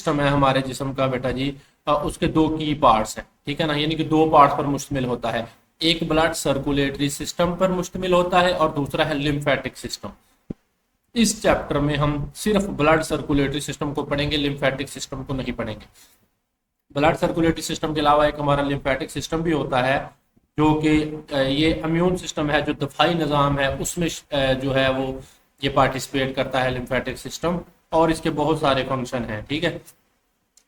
System है हमारे जिस्म का बेटा जी, उसके दो की पार्ट्स हैं, ठीक है ना, यानी कि दो पार्ट्स पर मुश्तमिल होता है। एक ब्लड सर्कुलेटरी सिस्टम पर मुश्तमिल होता है और दूसरा है लिम्फेटिक सिस्टम। इस चैप्टर में हम सिर्फ ब्लड सर्कुलेटरी सिस्टम को पढ़ेंगे, लिम्फेटिक सिस्टम को नहीं पढ़ेंगे। ब्लड सर्कुलेटरी सिस्टम के अलावा एक हमारा लिम्फेटिक सिस्टम भी होता है, जो कि ये इम्यून सिस्टम है, जो दफाई निज़ाम है उसमें जो है वो ये पार्टिसिपेट करता है लिम्फेटिक सिस्टम, और इसके बहुत सारे फंक्शन हैं, ठीक है,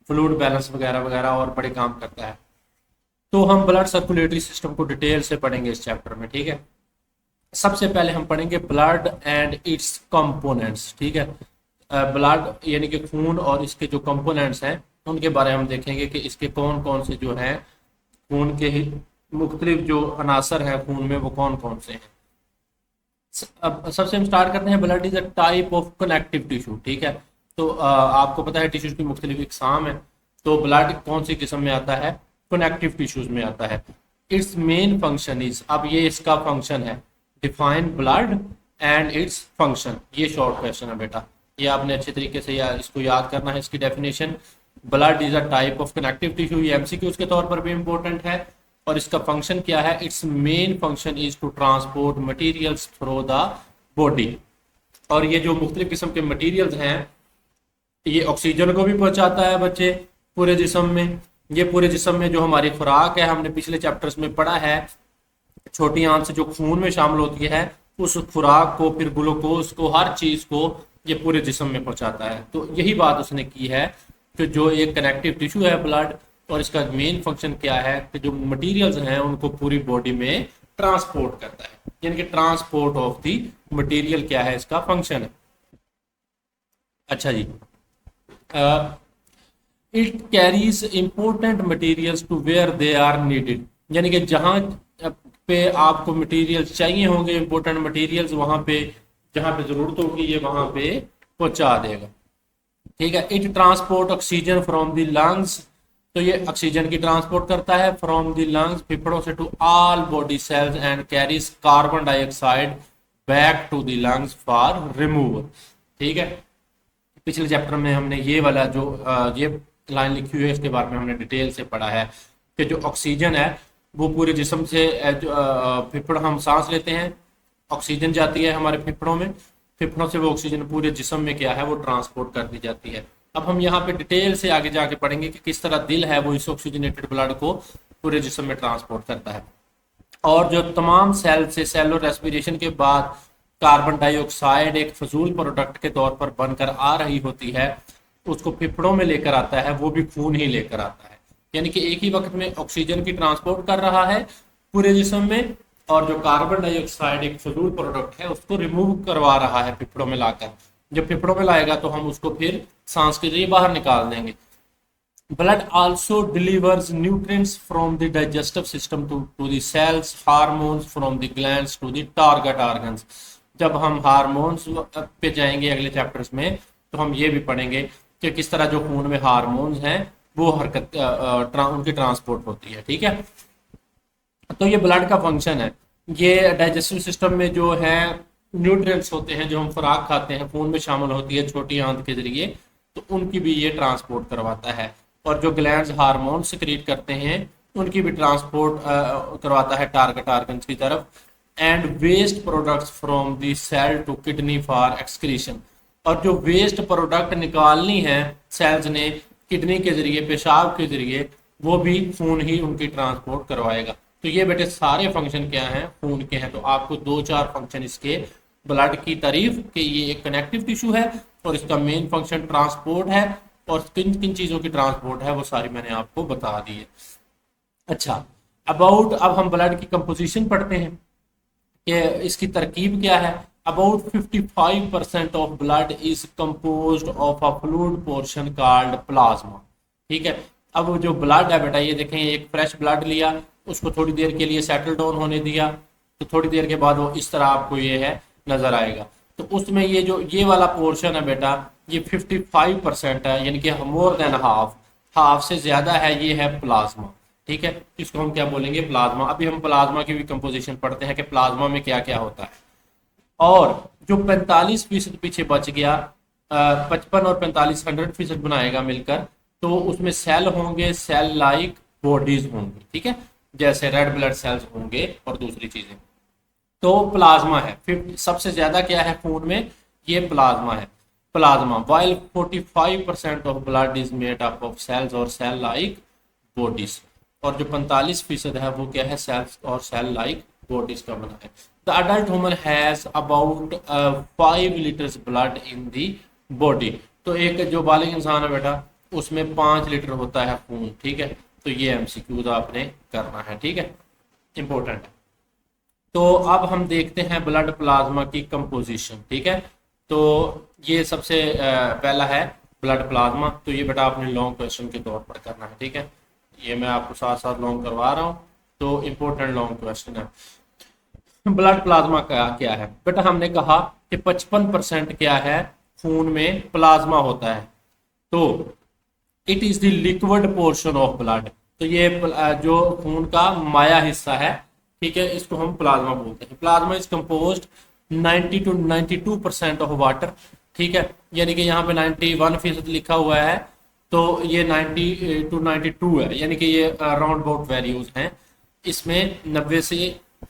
फ्लूइड बैलेंस वगैरह वगैरह और बड़े काम करता है। तो हम ब्लड सर्कुलेटरी सिस्टम को डिटेल से पढ़ेंगे इस चैप्टर में, ठीक है। सबसे पहले हम पढ़ेंगे ब्लड एंड इट्स कंपोनेंट्स, ठीक है। ब्लड यानी कि खून और इसके जो कंपोनेंट्स हैं उनके बारे में हम देखेंगे कि इसके कौन कौन से जो हैं, खून के ही मुख्तलिफ जो अनासर हैं खून में वो कौन कौन से हैं। अब सबसे हम स्टार्ट करते हैं, blood is a type of connective tissue, ठीक है। तो आपको पता है टिश्यूज की मुख्तलिफ इकसाम है, तो ब्लड कौन सी किस्म में आता है, कनेक्टिव टिश्यूज में आता है। इट्स मेन फंक्शन इज, अब ये इसका फंक्शन है, define blood and its function. ये शॉर्ट क्वेश्चन है बेटा, ये आपने अच्छे तरीके से इसको याद करना है, इसकी definition. Blood is a type of connective tissue, ये एमसीक्यूज के तौर पर भी इंपॉर्टेंट है। और इसका फंक्शन क्या है, it's main function is to transport materials through the body. और ये जो मुख्तलिफ किस्म के मटेरियल्स हैं, ये ऑक्सीजन को भी पहुंचाता है बच्चे पूरे जिस्म में। ये पूरे जिस्म में जो हमारी खुराक है, हमने पिछले चैप्टर्स में पढ़ा है, छोटी आंत से जो खून में शामिल होती है उस खुराक को, फिर ग्लूकोज को, हर चीज को ये पूरे जिस्म में पहुंचाता है। तो यही बात उसने की है कि जो एक कनेक्टिव टिश्यू है ब्लड, और इसका मेन फंक्शन क्या है कि जो मटेरियल्स हैं उनको पूरी बॉडी में ट्रांसपोर्ट करता है, यानी कि ट्रांसपोर्ट ऑफ दी मटेरियल क्या है, इसका फंक्शन है। अच्छा जी, it carries important materials to where they are needed, यानी कि जहां पे आपको मटेरियल्स चाहिए होंगे, इंपॉर्टेंट मटेरियल्स, वहां पे जहां पे जरूरत होगी ये वहां पे पहुंचा देगा, ठीक है। It transport oxygen from the lungs, तो ये ऑक्सीजन की ट्रांसपोर्ट करता है फ्रॉम द लंग्स, फेफड़ों से, to all body cells, and carries carbon dioxide back to the lungs for removal, ठीक है। पिछले चैप्टर में हमने ये वाला जो ये लाइन लिखी हुई है इसके बारे में हमने डिटेल से पढ़ा है कि जो ऑक्सीजन है वो पूरे जिस्म से फेफड़, हम सांस लेते हैं, ऑक्सीजन जाती है हमारे फेफड़ों में, फेफड़ों से वो ऑक्सीजन पूरे जिस्म में क्या है वो ट्रांसपोर्ट कर दी जाती है। अब हम यहाँ पे डिटेल से आगे जाके पढ़ेंगे कि किस तरह दिल है वो इस ऑक्सीजनेटेड ब्लड को पूरे जिस्म में ट्रांसपोर्ट करता है। और जो तमाम सेल से सेलुलर रेस्पिरेशन के बाद कार्बन डाइऑक्साइड एक फजूल प्रोडक्ट के तौर पर बनकर आ रही होती है, उसको फेफड़ों में लेकर आता है, वो भी खून ही लेकर आता है। यानी कि एक ही वक्त में ऑक्सीजन की ट्रांसपोर्ट कर रहा है पूरे जिस्म में, और जो कार्बन डाइऑक्साइड एक फजूल प्रोडक्ट है उसको रिमूव करवा रहा है फेफड़ों में लाकर। जब फेफड़ों में लाएगा तो हम उसको फिर सांस के जरिए बाहर निकाल देंगे। Blood also delivers nutrients from the digestive system to the cells, hormones from the glands to the target organs. जब हम हार्मोन्स पे जाएंगे अगले चैप्टर्स में तो हम ये भी पढ़ेंगे कि किस तरह जो खून में हार्मोन्स हैं वो हरकत उनकी ट्रांसपोर्ट होती है, ठीक है। तो ये ब्लड का फंक्शन है। ये डाइजेस्टिव सिस्टम में जो है न्यूट्रिएंट्स होते हैं जो हम खुराक खाते हैं खून में शामिल होती है छोटी आंत के जरिए, तो उनकी भी ये ट्रांसपोर्ट करवाता है। और जो ग्लैंड्स हार्मोन सिक्रीट करते हैं उनकी भी ट्रांसपोर्ट करवाता है टारगेट ऑर्गन्स की तरफ। And waste products from the cell to kidney for excretion, और जो वेस्ट प्रोडक्ट निकालनी है सेल्स ने किडनी के जरिए, पेशाब के जरिए, वो भी खून ही उनकी ट्रांसपोर्ट करवाएगा। तो ये बेटे सारे फंक्शन क्या हैं, खून के हैं। तो आपको 2-4 फंक्शन इसके ब्लड की तारीफ कि ये एक कनेक्टिव टिश्यू है और इसका मेन फंक्शन ट्रांसपोर्ट है, और किन किन चीजों की ट्रांसपोर्ट है वो सारी मैंने आपको बता दी है। अच्छा, अबाउट, अब हम ब्लड की कंपोजिशन पढ़ते हैं कि इसकी तरकीब क्या है। About 55% of blood is composed of a fluid portion called plasma, ठीक है। अब जो ब्लड है बेटा, ये देखें, एक फ्रेश ब्लड लिया, उसको थोड़ी देर के लिए सेटल डाउन होने दिया, तो थोड़ी देर के बाद वो इस तरह आपको ये है नजर आएगा। तो उसमें ये जो ये वाला पोर्शन है बेटा, ये 55% है, यानी कि मोर देन हाफ से ज्यादा है, ये है प्लाज्मा, ठीक है। इसको हम क्या बोलेंगे, प्लाज्मा। अभी हम प्लाज्मा की भी कंपोजिशन पढ़ते हैं कि प्लाज्मा में क्या क्या होता है। और जो 45% पीछे बच गया, 55 और 45 100% बनाएगा मिलकर, तो उसमें सेल होंगे, सेल लाइक बॉडीज होंगी, ठीक है, जैसे रेड ब्लड सेल्स होंगे और दूसरी चीजें। तो प्लाज्मा है 50, सबसे ज्यादा क्या है खून में, ये प्लाज्मा है। Plasma while 45% of blood is made up of cells और सेल लाइक बॉडीज, और जो 45% है वो क्या है, सेल्स और सेल लाइक बॉडीज का बना है। The adult human has about 5 litres blood in the body, तो एक जो बालिग इंसान है बेटा उसमें 5 लीटर होता है खून, ठीक है। तो ये एमसीक्यूज आपने करना है, ठीक है, इंपॉर्टेंट है। तो अब हम देखते हैं ब्लड प्लाज्मा की कंपोजिशन, ठीक है। तो ये सबसे पहला है ब्लड प्लाज्मा, तो ये बेटा आपने लॉन्ग क्वेश्चन के तौर पर करना है, ठीक है। ये मैं आपको साथ साथ लॉन्ग करवा रहा हूँ, तो इम्पोर्टेंट लॉन्ग क्वेश्चन है। ब्लड प्लाज्मा का क्या है बेटा, हमने कहा कि 55% क्या है खून में प्लाज्मा होता है, तो it is the liquid portion of blood, तो ये जो खून का माया हिस्सा है, ठीक है, इसको हम प्लाज्मा बोलते हैं। Plasma is composed 90 to 92% of water, ठीक है, यानी कि यहाँ पे 91% लिखा हुआ है, तो ये 90 to 92 है, यानी कि ये राउंड अबाउट वैल्यूज हैं। इसमें 90 से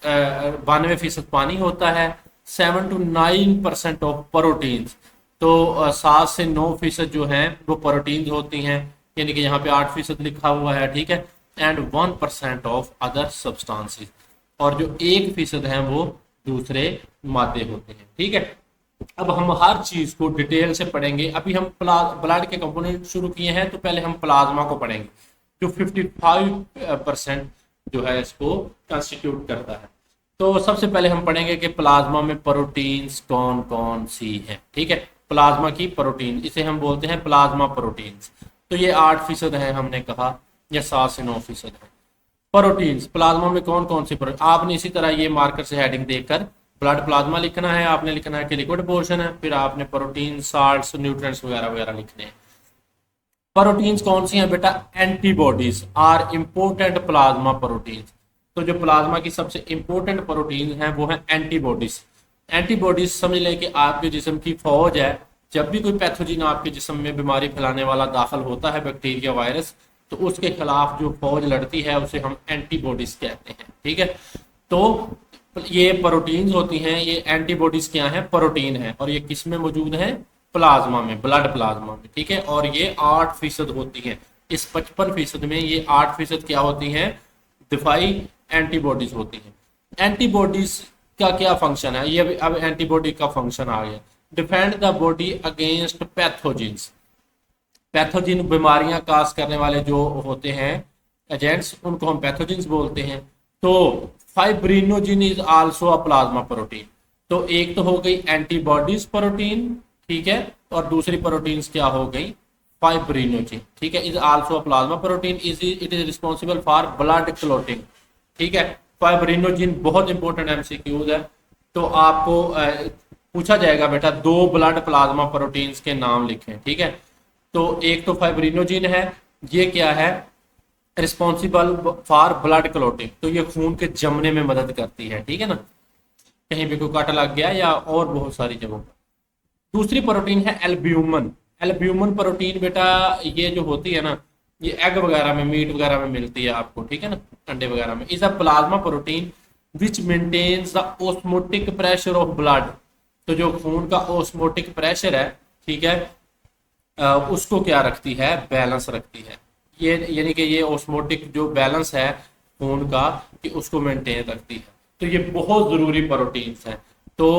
92% पानी होता है, 7 to 9% ऑफ प्रोटीन्स, तो 7 से 9% जो हैं वो प्रोटीन्स होती हैं, यानी कि यहाँ पे 8% लिखा हुआ है, ठीक है, एंड 1% ऑफ अदर सब्सटेंसेस, और जो 1% है वो दूसरे मादे होते हैं, ठीक है। अब हम हर चीज को डिटेल से पढ़ेंगे। अभी हम ब्लड के कंपोनेंट शुरू किए हैं, तो पहले हम प्लाज्मा को पढ़ेंगे जो 55% जो है इसको कंस्टिट्यूट करता है। तो सबसे पहले हम पढ़ेंगे कि प्लाज्मा में प्रोटीन्स कौन कौन सी हैं, ठीक है। प्लाज्मा की प्रोटीन, इसे हम बोलते हैं प्लाज्मा प्रोटीन्स, तो ये 8% है हमने कहा, या 7 से 9% है। प्रोटीन्स प्लाज्मा में कौन कौन सी प्रोटीन, आपने इसी तरह ये मार्कर से हेडिंग देखकर ब्लड प्लाज्मा लिखना है, आपने लिखना है कि लिक्विड पोर्शन है, फिर आपने प्रोटीन, साल्ट्स, न्यूट्रिएंट्स वगैरह वगैरह लिखने हैं। प्रोटीन्स कौन सी हैं बेटा, antibodies are important plasma proteins, तो जो प्लाज्मा की सबसे इंपोर्टेंट प्रोटीन है वो है एंटीबॉडीज। एंटीबॉडीज समझ लें कि आपके जिस्म की फौज है, जब भी कोई पैथोजिन आपके जिस्म में बीमारी फैलाने वाला दाखिल होता है, बैक्टीरिया, वायरस, तो उसके खिलाफ जो फौज लड़ती है उसे हम एंटीबॉडीज कहते हैं, ठीक है। तो ये प्रोटीन्स होती हैं, ये एंटीबॉडीज क्या है, प्रोटीन है, और ये किस में मौजूद है, प्लाज्मा में, ब्लड प्लाज्मा में, ठीक है। और ये 8% होती है, इस 55% में ये 8% क्या होती हैं, दिफाई एंटीबॉडीज होती हैं। एंटीबॉडीज का क्या फंक्शन है, ये अब एंटीबॉडी का फंक्शन आ गया, defend the body against pathogens, pathogen बीमारियां काज करने वाले जो होते हैं एजेंट्स, उनको हम पैथोजिन्स बोलते हैं। तो fibrinogen is also a plasma protein, तो एक तो हो गई एंटीबॉडीज प्रोटीन, ठीक है, और दूसरी प्रोटीन्स क्या हो गई, फाइब्रिनोजिन, ठीक है, is also a plasma protein, it is responsible for blood clotting, ठीक है। फाइब्रिनोजिन बहुत इंपॉर्टेंट एमसीक्यूज है, तो आपको पूछा जाएगा बेटा 2 ब्लड प्लाज्मा प्रोटीन्स के नाम लिखें, ठीक है। तो एक तो फाइब्रिनोजिन है, ये क्या है, रिस्पॉन्सिबल फॉर ब्लड क्लॉटिंग, तो ये खून के जमने में मदद करती है, ठीक है ना, कहीं भी कोई कट लग गया या और बहुत सारी जगहों पर। दूसरी प्रोटीन है एल्ब्यूमिन, एल्ब्यूमिन प्रोटीन बेटा ये जो होती है ना, ये एग वगैरह में, मीट वगैरह में मिलती है आपको, ठीक है ना, अंडे वगैरह में। Is a plasma protein which maintains the osmotic pressure of blood, तो जो खून का ऑस्मोटिक प्रेशर है, ठीक है, उसको क्या रखती है, बैलेंस रखती है, ये यानी कि ये ऑस्मोटिक जो बैलेंस है खून का, कि उसको मेंटेन रखती है। तो ये बहुत जरूरी प्रोटीन्स हैं। तो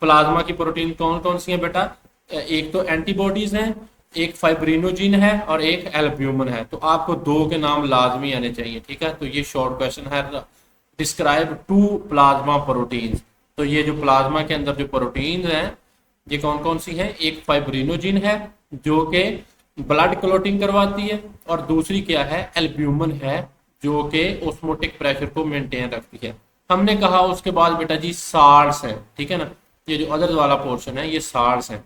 प्लाज्मा की प्रोटीन कौन कौन सी है बेटा, एक तो एंटीबॉडीज हैं, एक फाइब्रिनोजिन है, और एक एल्ब्यूमिन है। तो आपको 2 के नाम लाजमी आने चाहिए, ठीक है। तो ये शॉर्ट क्वेश्चन है, डिस्क्राइब 2 प्लाज्मा प्रोटीन्स, तो ये जो प्लाज्मा के अंदर जो प्रोटीन हैं ये कौन कौन सी हैं, एक फाइब्रिनोजिन है जो कि ब्लड क्लॉटिंग करवाती है, और दूसरी क्या है, एल्ब्यूमिन है जो कि ऑस्मोटिक प्रेशर को मेंटेन रखती है। हमने कहा उसके बाद बेटा जी साल्ट्स हैं, ठीक है ना, ये जो अदर्स वाला पोर्शन है ये साल्ट्स हैं।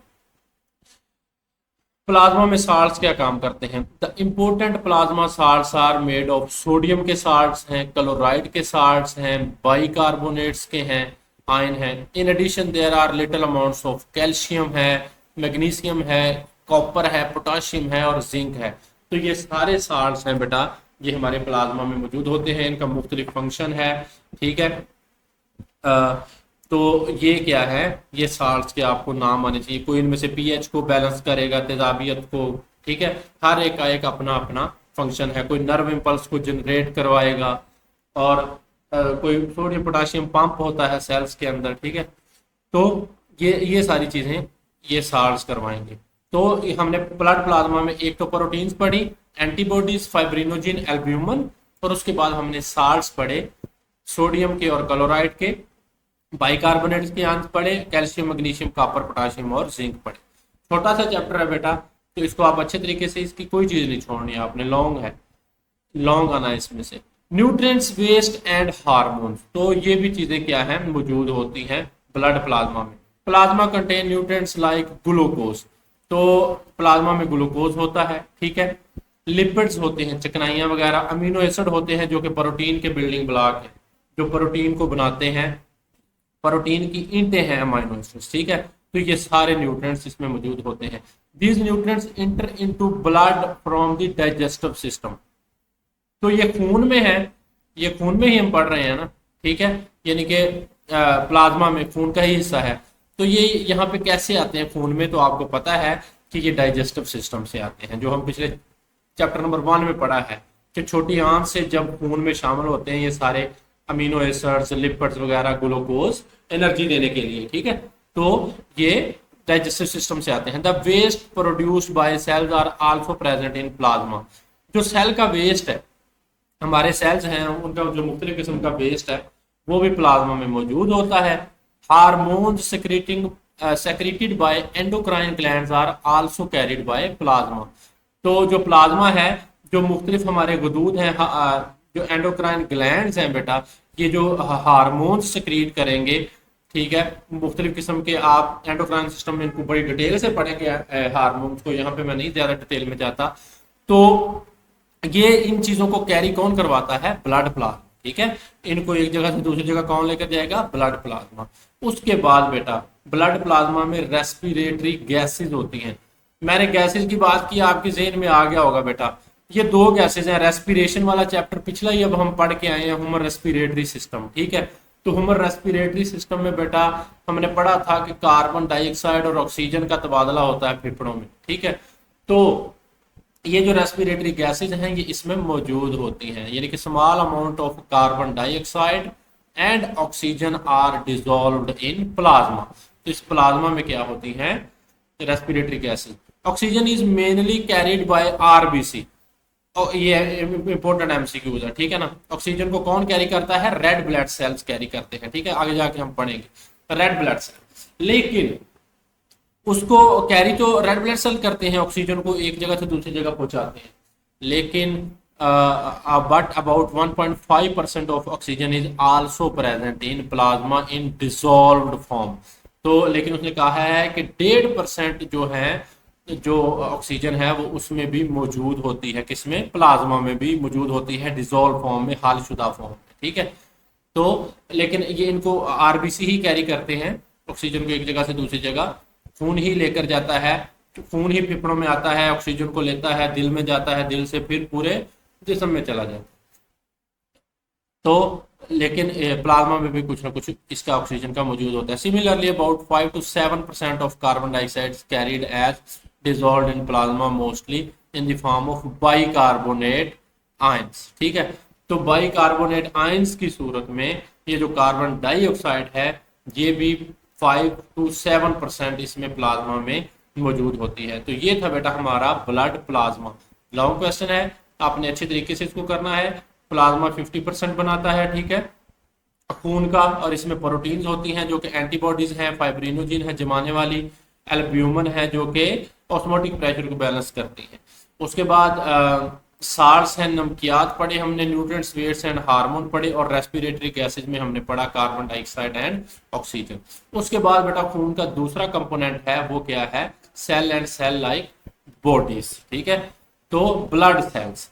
प्लाज्मा में साल्ट्स क्या काम करते हैं, the important plasma salts are made of sodium के साल्ट्स हैं, क्लोराइड के साल्ट्स हैं, बाइकार्बोनेट्स के हैं, आयन है। In addition there are little amounts of calcium है, मैग्नीशियम है, कॉपर है, पोटाशियम है और जिंक है। तो ये सारे साल्ट्स हैं बेटा, ये हमारे प्लाज्मा में मौजूद होते हैं, इनका मुख्तलिफ फंक्शन है। ठीक है, तो ये क्या है, ये साल्ट्स के आपको नाम आने चाहिए। कोई इनमें से पीएच को बैलेंस करेगा, तेजाबियत को, ठीक है, हर एक का एक अपना अपना फंक्शन है। कोई नर्व इम्पल्स को जनरेट करवाएगा, और कोई सोडियम पोटाशियम पंप होता है सेल्स के अंदर। ठीक है, तो ये सारी चीजें ये साल्ट्स करवाएंगे। तो हमने ब्लड प्लाज्मा में एक तो प्रोटीन्स पढ़ी, एंटीबॉडीज, फाइब्रिनोजिन, एल्ब्यूमिन, और उसके बाद हमने साल्ट्स पढ़े, सोडियम के और क्लोराइड के, बाइकार्बोनेट्स के आंस पढ़े, कैल्शियम, मैग्नीशियम, कॉपर, पोटाशियम और जिंक पढ़े। छोटा सा चैप्टर है बेटा, तो इसको आप अच्छे तरीके से, इसकी कोई चीज नहीं छोड़नी है आपने, लॉन्ग है, लॉन्ग आना है इसमें से। न्यूट्रिएंट्स, वेस्ट एंड हार्मोन्स, तो ये भी चीजें क्या है, मौजूद होती हैं ब्लड प्लाज्मा में। Plasma contain nutrients like glucose, तो प्लाज्मा में ग्लूकोज होता है। ठीक है, लिपिड्स होते हैं, चिकनाइयां वगैरह, अमीनो एसिड होते हैं जो कि प्रोटीन के बिल्डिंग ब्लॉक है, जो प्रोटीन को बनाते हैं, प्रोटीन की ईंटें हैं अमीनो एसिड्स। ठीक है, तो ये सारे न्यूट्रिएंट्स इसमें मौजूद होते हैं। These nutrients inter into blood from the digestive system, तो ये खून में है, ये खून में ही हम पढ़ रहे हैं ना। ठीक है, यानी कि प्लाज्मा में खून का ही हिस्सा है। तो ये यहाँ पे कैसे आते हैं खून में, तो आपको पता है कि ये डाइजेस्टिव सिस्टम से आते हैं, जो हम पिछले चैप्टर नंबर 1 में पढ़ा है कि छोटी आंत से जब खून में शामिल होते हैं ये सारे अमीनो एसिड्स, लिपिड्स वगैरह, ग्लूकोज एनर्जी देने के लिए। ठीक है, तो ये डाइजेस्टिव सिस्टम से आते हैं। The waste produced by cells are also present in plasma, जो सेल का वेस्ट है, हमारे सेल्स हैं उनका जो मुख्तलिफ किस्म का वेस्ट है वो भी प्लाज्मा में मौजूद होता है। Hormones secreted by endocrine glands are also carried by plasma, तो जो प्लाज्मा है, जो मुख्तलिफ हमारे गदूद हैं, जो एंडोक्राइन ग्लैंड्स हैं बेटा, ये जो हार्मोन्स सेक्रेट करेंगे। ठीक है, मुख्तलिफ किस्म के, आप एंडोक्राइन सिस्टम में इनको बड़ी डिटेल से पढ़ेंगे हार्मोन्स को, यहाँ पे मैं नहीं ज्यादा डिटेल में जाता। तो ये इन चीजों को कैरी कौन करवाता है, ब्लड प्लाज्मा। ठीक है, इनको एक जगह से दूसरी जगह कौन लेकर जाएगा, ब्लड प्लाज्मा। उसके बाद बेटा ब्लड प्लाज्मा में रेस्पिरेटरी गैसेज होती हैं। मैंने गैसेज की बात की, आपके ज़हन में आ गया होगा बेटा, ये 2 गैसेज हैं। रेस्पिरेशन वाला चैप्टर पिछला ही अब हम पढ़ के आए हैं, ह्यूमन रेस्पिरेटरी सिस्टम। ठीक है, तो ह्यूमन रेस्पिरेटरी सिस्टम में बेटा हमने पढ़ा था कि कार्बन डाइऑक्साइड और ऑक्सीजन का तबादला होता है फेफड़ों में। ठीक है, तो ये जो रेस्पिरेटरी गैसेज हैं ये इसमें मौजूद होती हैं, यानी कि small amount of carbon dioxide and oxygen are dissolved in plasma. तो इस प्लाज्मा में क्या होती हैं, respiratory gases. Oxygen is mainly carried by RBC, और ये इंपॉर्टेंट एमसीक्यू है। ठीक है ना, ऑक्सीजन को कौन कैरी करता है, रेड ब्लड सेल्स कैरी करते हैं। ठीक है, आगे जाके हम पढ़ेंगे रेड ब्लड सेल, लेकिन उसको कैरी तो रेड ब्लड सेल करते हैं, ऑक्सीजन को एक जगह से दूसरी जगह पहुंचाते हैं, लेकिन but about 1.5% of oxygen is also present in plasma in dissolved form. तो लेकिन उसने कहा है कि 1.5% जो है, जो ऑक्सीजन है वो उसमें भी मौजूद होती है, किसमें, प्लाज्मा में भी मौजूद होती है, डिसॉल्व फॉर्म में, हालशुदा फॉर्म में। ठीक है, तो लेकिन ये इनको आरबीसी ही कैरी करते हैं, ऑक्सीजन को एक जगह से दूसरी जगह खून ही लेकर जाता है, खून ही फेफड़ों में आता है, ऑक्सीजन को लेता है, दिल में जाता है, दिल से फिर पूरे जिस्म में चला जाता है। तो लेकिन प्लाज्मा में भी कुछ ना कुछ इसका ऑक्सीजन का मौजूद होता है। Similarly about 5 to 7% of carbon dioxide carried as dissolved in plasma, mostly in the form of bicarbonate ions. ठीक है, तो बाइकार्बोनेट आयंस की सूरत में ये जो कार्बन डाइऑक्साइड है ये भी 5 to 7% इसमें प्लाज्मा में मौजूद होती है। तो ये था बेटा हमारा ब्लड प्लाज्मा। लॉन्ग क्वेश्चन है, आपने अच्छे तरीके से इसको करना है। प्लाज्मा 50% बनाता है, ठीक है, खून का, और इसमें प्रोटीन्स होती हैं जो कि एंटीबॉडीज हैं, फाइब्रिनोजिन है जमाने वाली, एल्ब्यूमिन है जो कि ऑस्मोटिक प्रेशर को बैलेंस करती है। उसके बाद साल्ट्स हैं, नमकियात पढ़े हमने, न्यूट्रिएंट्स, वेट्स एंड हार्मोन पढ़े, और रेस्पिरेटरी गैसेज में हमने पढ़ा कार्बन डाइऑक्साइड एंड ऑक्सीजन। उसके बाद बेटा खून का दूसरा कंपोनेंट है वो क्या है, cell and cell like bodies. ठीक है, तो ब्लड सेल्स,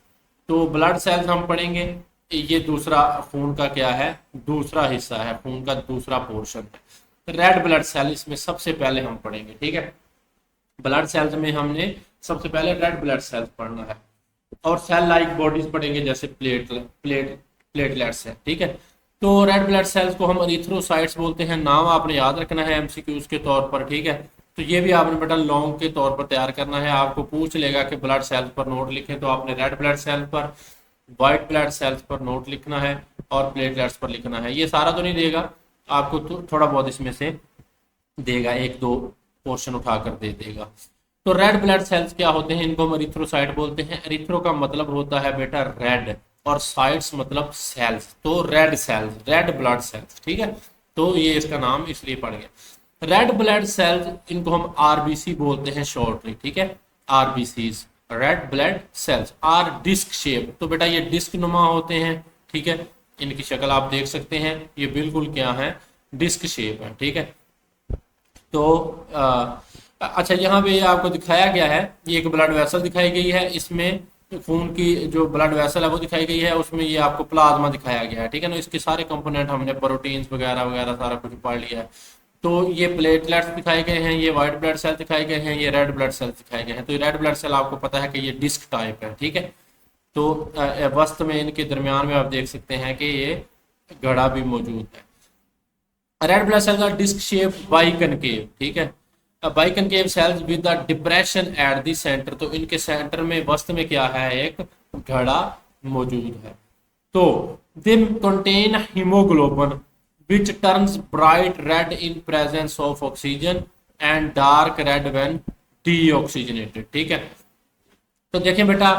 तो ब्लड सेल्स हम पढ़ेंगे, ये दूसरा खून का क्या है, दूसरा हिस्सा है, खून का दूसरा पोर्शन है। रेड ब्लड सेल इसमें सबसे पहले हम पढ़ेंगे। ठीक है, ब्लड सेल्स में हमने सबसे पहले रेड ब्लड सेल्स पढ़ना है और सेल लाइक बॉडीज पढ़ेंगे जैसे प्लेटलेट्स है, ठीक है। तो रेड ब्लड सेल्स को हम एरिथ्रोसाइट्स बोलते हैं, नाम आपने याद रखना है एमसीक्यूज के तौर पर, ठीक है। तो ये भी आपने बेटा लॉन्ग के तौर पर तैयार करना है। आपको पूछ लेगा कि ब्लड सेल्स पर नोट लिखें, तो आपने रेड ब्लड सेल पर, व्हाइट ब्लड सेल्स पर नोट लिखना है और प्लेटलेट्स पर लिखना है। ये सारा तो नहीं देगा आपको, तो थोड़ा बहुत इसमें से देगा, एक दो पोर्शन उठा कर दे देगा। तो रेड ब्लड सेल्स क्या होते हैं, इनको हम एरिथ्रोसाइट बोलते हैं। एरिथ्रो का मतलब होता है बेटा रेड और साइट्स मतलब सेल्स, तो red cells, red blood cells, ठीक है। तो ये इसका नाम इसलिए पड़ गया रेड ब्लड सेल्स। इनको हम आरबीसी बोलते हैं शॉर्टली, ठीक है, RBCs, red blood cells are disc shape. तो बेटा ये डिस्क नुमा होते हैं, ठीक है। इनकी शक्ल आप देख सकते हैं, ये बिल्कुल क्या है, डिस्क शेप है, ठीक है। तो अच्छा, यहाँ पे आपको दिखाया गया है, ये एक ब्लड वेसल दिखाई गई है, इसमें खून की जो ब्लड वेसल है वो दिखाई गई है, उसमें ये आपको प्लाज्मा दिखाया गया है, ठीक है ना। इसके सारे कंपोनेंट हमने प्रोटीन्स वगैरह वगैरह सारा कुछ पढ़ लिया है। तो ये प्लेटलेट्स दिखाए गए हैं, ये व्हाइट ब्लड सेल दिखाए गए हैं, ये रेड ब्लड सेल दिखाए गए हैं। तो रेड ब्लड सेल आपको पता है कि ये डिस्क टाइप है, ठीक है। तो वस्त में इनके दरमियान में आप देख सकते हैं कि ये घड़ा भी मौजूद है। रेड ब्लड सेल का डिस्क शेप बाइकनकेव, ठीक है, biconcave cells with the depression at the centre. तो इनके सेंटर में वस्त में क्या है, एक घड़ा मौजूद है। तो they contain haemoglobin which turns bright red in presence of oxygen and dark red when deoxygenated, ठीक है। तो देखें बेटा,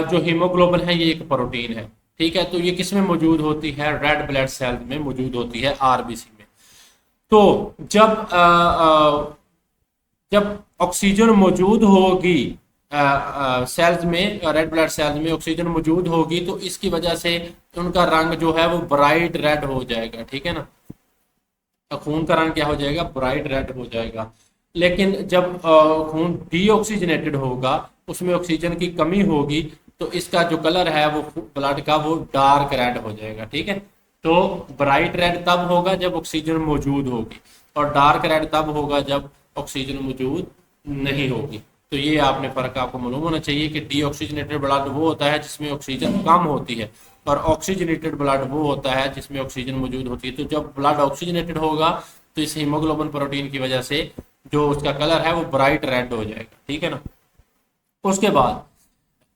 जो हीमोग्लोबिन है ये एक प्रोटीन है, ठीक है। तो ये किस में मौजूद होती है, रेड ब्लड सेल में मौजूद होती है, आरबीसी में। तो जब ऑक्सीजन मौजूद होगी सेल्स में, रेड ब्लड सेल्स में ऑक्सीजन मौजूद होगी, तो इसकी वजह से उनका रंग जो है वो ब्राइट रेड हो जाएगा, ठीक है ना। खून का रंग क्या हो जाएगा, ब्राइट रेड हो जाएगा। लेकिन जब खून डीऑक्सीजनेटेड होगा, उसमें ऑक्सीजन की कमी होगी, तो इसका जो कलर है वो ब्लड का वो डार्क रेड हो जाएगा, ठीक है। तो ब्राइट रेड तब होगा जब ऑक्सीजन मौजूद होगी, और डार्क रेड तब होगा जब ऑक्सीजन मौजूद नहीं होगी। तो ये आपने फर्क आपको मालूम होना चाहिए कि डीऑक्सीजनेटेड ब्लड वो होता है जिसमें ऑक्सीजन कम होती है, और ऑक्सीजनेटेड ब्लड वो होता है जिसमें ऑक्सीजन मौजूद होती है। तो जब ब्लड ऑक्सीजनेटेड होगा तो इस हीमोग्लोबिन प्रोटीन की वजह से जो उसका कलर है वो ब्राइट रेड हो जाएगा, ठीक है ना। उसके बाद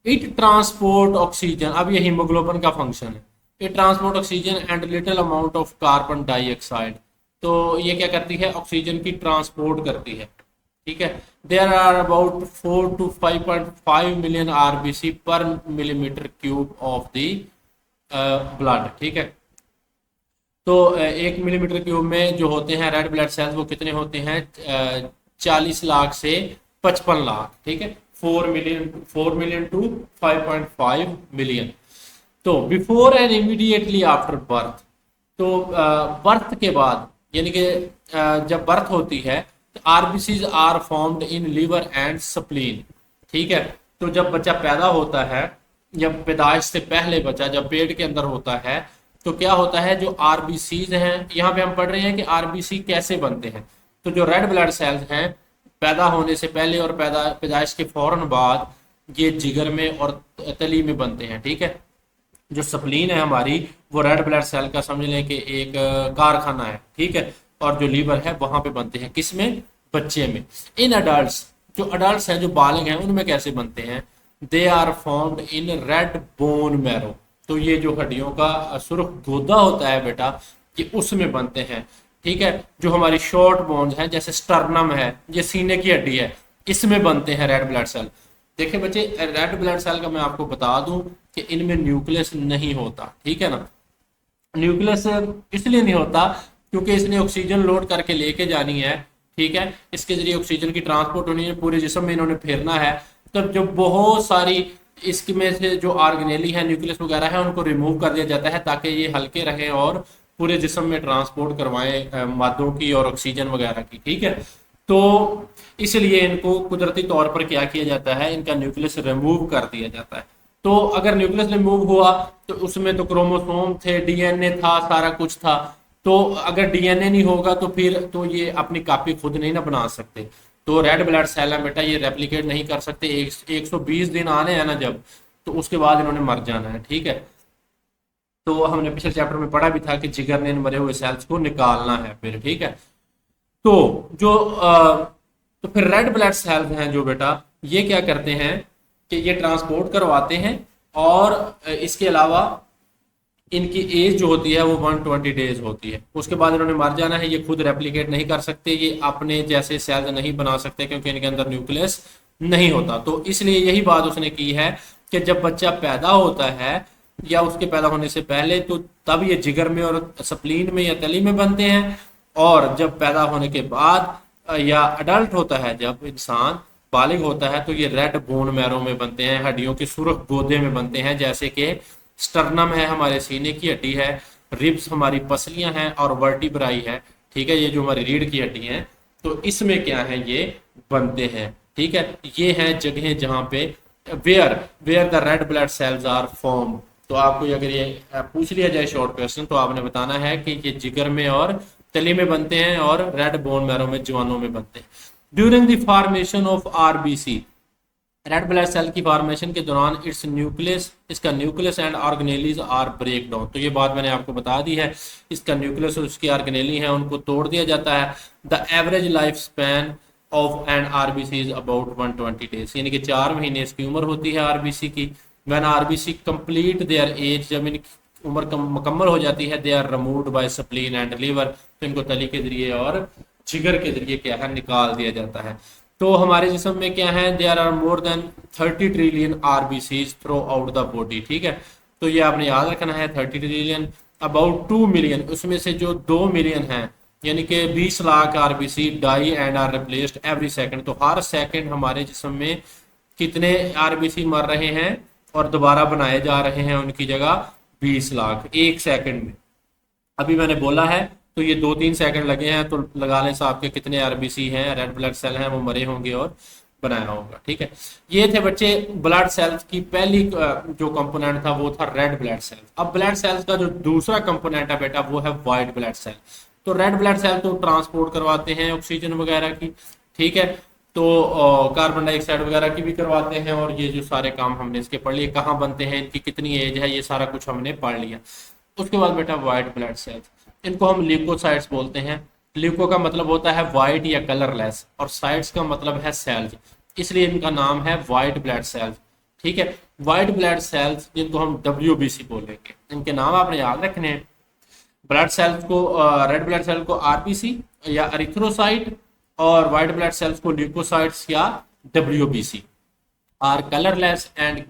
इट ट्रांसपोर्ट ऑक्सीजन, अब ये हीमोग्लोबिन का फंक्शन है, it transport oxygen and little amount of carbon dioxide. तो ये क्या करती है, ऑक्सीजन की ट्रांसपोर्ट करती है, ठीक है। There are about 4 to 5.5 million RBC per millimetre cube of the blood, ठीक है। तो 1 मिलीमीटर क्यूब में जो होते हैं रेड ब्लड सेल्स वो कितने होते हैं, 40 लाख से 55 लाख, ठीक है। 4 मिलियन टू 5.5 मिलियन। तो before and immediately after birth, तो बर्थ के बाद यानी कि जब बर्थ होती है, RBCs are formed in liver and spleen, ठीक है। तो जब बच्चा पैदा होता है, जब पैदाइश से पहले बच्चा जब पेट के अंदर होता है, तो क्या होता है, जो आरबीसीज हैं, यहाँ पे हम पढ़ रहे हैं कि आरबीसी कैसे बनते हैं। तो जो रेड ब्लड सेल्स हैं पैदा होने से पहले और पैदाइश के फौरन बाद ये जिगर में और तली में बनते हैं, ठीक है। जो स्प्लीन है हमारी, वो रेड ब्लड सेल का समझ लें कि एक कारखाना है, ठीक है। और जो लीवर है वहां पे बनते हैं, किसमें, बच्चे में। इन अडल्ट, जो अडल्ट हैं, जो बालिग हैं, उनमें कैसे बनते हैं, they are formed in red bone marrow. तो ये जो हड्डियों का सुर्ख गोदा होता है बेटा, ये उसमें बनते हैं, ठीक है। जो हमारी शॉर्ट बोन्स हैं, जैसे स्टर्नम है, ये सीने की हड्डी है, इसमें बनते हैं रेड ब्लड सेल। देखिए बच्चे, रेड ब्लड सेल का मैं आपको बता दूं कि इनमें न्यूक्लियस नहीं होता, ठीक है ना। न्यूक्लियस इसलिए नहीं होता क्योंकि इसने ऑक्सीजन लोड करके लेके जानी है, ठीक है। इसके जरिए ऑक्सीजन की ट्रांसपोर्ट होनी है, पूरे जिस्म में इन्होंने फिरना है। तब जो बहुत सारी इसके में से जो ऑर्गेनेली है, न्यूक्लियस वगैरह है, उनको रिमूव कर दिया जाता है ताकि ये हल्के रहें और पूरे जिस्म में ट्रांसपोर्ट करवाएं मादों की और ऑक्सीजन वगैरह की, ठीक है। तो इसलिए इनको कुदरती तौर पर क्या किया जाता है, इनका न्यूक्लियस रिमूव कर दिया जाता है। तो अगर न्यूक्लियस रिमूव हुआ तो उसमें तो क्रोमोसोम थे, डीएनए था, सारा कुछ था। तो अगर डीएनए नहीं होगा तो फिर तो ये अपनी कॉपी खुद नहीं ना बना सकते। तो रेड ब्लड सेल है बेटा, ये रेप्लिकेट नहीं कर सकते, 120 दिन आने हैं ना जब, तो उसके बाद इन्होंने मर जाना है, ठीक है। तो हमने पिछले चैप्टर में पढ़ा भी था कि जिगर ने इन मरे हुए सेल्स को निकालना है फिर, ठीक है। तो जो तो फिर रेड ब्लड सेल्स हैं जो बेटा, ये क्या करते हैं कि ये ट्रांसपोर्ट करवाते हैं, और इसके अलावा इनकी एज जो होती है वो 120 डेज होती है, उसके बाद इन्होंने मर जाना है। ये खुद रेप्लिकेट नहीं कर सकते, ये अपने जैसे सेल्स नहीं बना सकते क्योंकि इनके अंदर न्यूक्लियस नहीं होता। तो इसलिए यही बात उसने की है कि जब बच्चा पैदा होता है या उसके पैदा होने से पहले, तो तब ये जिगर में और स्प्लीन में या तली में बनते हैं, और जब पैदा होने के बाद या अडल्ट होता है, जब इंसान बालिग होता है, तो ये रेड बोन मैरो में बनते हैं, हड्डियों के सुर्ख गोदे में बनते हैं, जैसे कि स्टर्नम है, हमारे सीने की हड्डी है, रिब्स हमारी पसलियां हैं, और वर्टिब्राई है, ठीक है, ये जो हमारी रीढ़ की हड्डी है, तो इसमें क्या है, ये बनते हैं, ठीक है। ये हैं जगहें जहां पे where where the red blood cells are form. तो आपको अगर ये पूछ लिया जाए शॉर्ट क्वेश्चन, तो आपने बताना है कि ये जिगर में और तली में बनते हैं, और रेड बोन मैरो में, जवानों में बनते हैं। During the formation of RBC, red blood cell की फॉर्मेशन के दौरान इट्स न्यूक्लियस, इसका nucleus and organelles are break down. तो ये बात मैंने आपको बता दी है, इसका न्यूक्लियस और उसकी ऑर्गेनेली है उनको तोड़ दिया जाता है। The average life span of an RBC is about 120 days, यानी कि 4 महीने इसकी उम्र होती है आरबीसी की। When RBC complete their age, जब इनकी उम्र मुकम्मल हो जाती है, they are removed by spleen and liver, तो इनको तली के जरिए और जिगर के जरिए क्या है, निकाल दिया जाता है। तो हमारे जिस्म में क्या है, there are more than 30 trillion RBCs throughout the body, ठीक है। तो ये आपने याद रखना है, 30 ट्रिलियन, अबाउट 2 मिलियन, उसमें से जो 2 मिलियन है, यानी कि 20 lakh RBC die and are replaced every second. तो हर सेकंड हमारे जिस्म में कितने आरबीसी मर रहे हैं और दोबारा बनाए जा रहे हैं उनकी जगह, 20 लाख एक सेकंड में। अभी मैंने बोला है तो ये 2-3 सेकंड लगे हैं, तो लगा लें साहब के कितने आरबीसी हैं, रेड ब्लड सेल हैं, वो मरे होंगे और बनाया होगा, ठीक है। ये थे बच्चे ब्लड सेल्स की पहली जो कंपोनेंट था वो था रेड ब्लड सेल। अब ब्लड सेल्स का जो दूसरा कंपोनेंट है बेटा, वो है व्हाइट ब्लड सेल। तो रेड ब्लड सेल तो ट्रांसपोर्ट करवाते हैं ऑक्सीजन वगैरह की, ठीक है, तो कार्बन डाइऑक्साइड वगैरह की भी करवाते हैं, और ये जो सारे काम हमने इसके पढ़ लिए, कहाँ बनते हैं, इनकी कितनी एज है, ये सारा कुछ हमने पढ़ लिया। उसके बाद बेटा व्हाइट ब्लड सेल्स, इनको हम ल्यूकोसाइट्स बोलते हैं। ल्यूको का मतलब होता है व्हाइट या कलरलेस, और साइट्स का मतलब है सेल्स, इसलिए इनका नाम है व्हाइट ब्लड सेल्स, ठीक है। व्हाइट ब्लड सेल्स जिनको हम WBC बोलेंगे, इनके नाम आपने याद रखने हैं। ब्लड सेल्स को, रेड ब्लड सेल को आरबीसी या एरिथ्रोसाइट, और व्हाइट ब्लड सेल्स को ल्यूकोसाइट्स या WBC, are colourless and